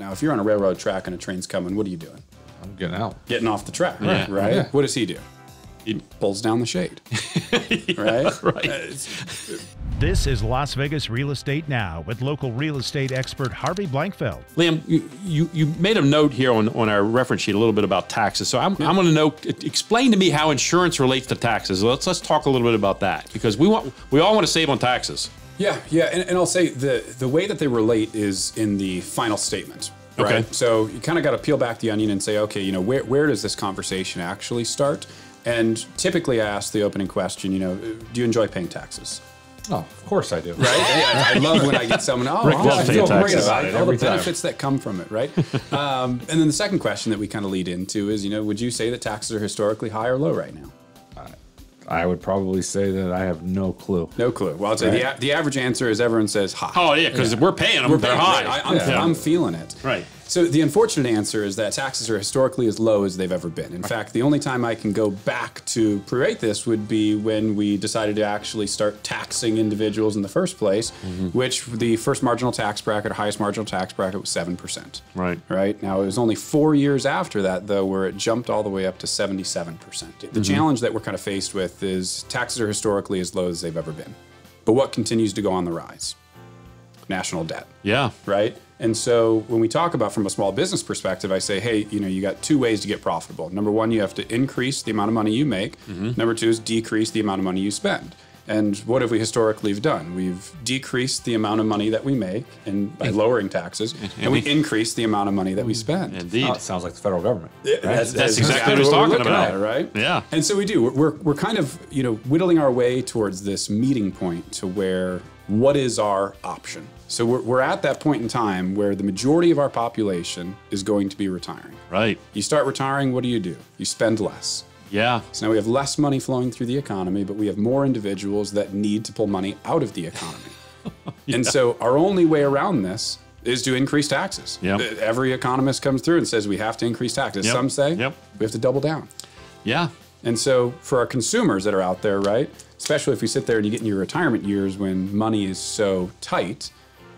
Now, if you're on a railroad track and a train's coming, what are you doing? I'm getting out. Getting off the track, Yeah. right? Yeah. What does he do? He pulls down the shade, right? Right. This is Las Vegas Real Estate Now with local real estate expert Harvey Blankfeld. Liam, you made a note here on our reference sheet a little bit about taxes. So I'm going to know, explain to me how insurance relates to taxes. Let's talk a little bit about that, because we all want to save on taxes. Yeah, and I'll say the way that they relate is in the final statement. Right? Okay. So you kind of got to peel back the onion and say, okay, where does this conversation actually start? And typically I ask the opening question, do you enjoy paying taxes? Oh, of course I do. Right? I love when I get someone, Rick loves I paying feel great taxes. about it. All the Every time. benefits that come from it, right? And then the second question that we kind of lead into is, would you say that taxes are historically high or low right now? I would probably say that I have no clue. No clue. Well, I'd say the average answer is everyone says high. Oh, yeah, because we're paying them. They're high. I'm feeling it. Right. So the unfortunate answer is that taxes are historically as low as they've ever been. In fact, the only time I can go back to prorate this would be when we decided to actually start taxing individuals in the first place, which the first marginal tax bracket, or highest marginal tax bracket, was 7%. Right. Right. Now, it was only 4 years after that, though, where it jumped all the way up to 77%. The challenge that we're kind of faced with is taxes are historically as low as they've ever been. But what continues to go on the rise? National debt. Yeah. Right? And so when we talk about from a small business perspective, I say, hey, you got two ways to get profitable. Number one, you have to increase the amount of money you make. Number two is decrease the amount of money you spend. And what have we historically done? We've decreased the amount of money that we make by lowering taxes, and we increase the amount of money that we spend. Indeed. Oh, it sounds like the federal government. That's exactly what he's we're talking looking about. at, right? Yeah. And so we do. We're kind of whittling our way towards this meeting point to where what is our option? So we're at that point in time where the majority of our population is going to be retiring. Right. You start retiring, what do? You spend less. Yeah. So now we have less money flowing through the economy, but we have more individuals that need to pull money out of the economy. And so our only way around this is to increase taxes. Yep. Every economist comes through and says we have to increase taxes. Yep. Some say Yep. we have to double down. Yeah. And so for our consumers that are out there, right, especially if you sit there and you get in your retirement years when money is so tight,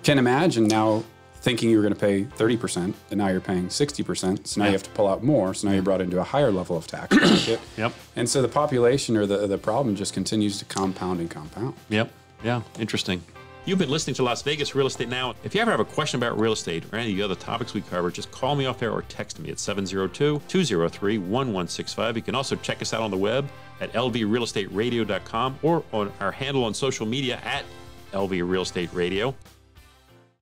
can imagine now thinking you were going to pay 30%, and now you're paying 60%. So now you have to pull out more. So now you're brought into a higher level of tax bracket. Yep. And so the population or the problem just continues to compound and compound. Yep. Yeah. Interesting. You've been listening to Las Vegas Real Estate Now. If you ever have a question about real estate or any of the other topics we cover, just call me off air or text me at 702-203-1165. You can also check us out on the web at lvrealestateradio.com or on our handle on social media at LV Real Estate Radio.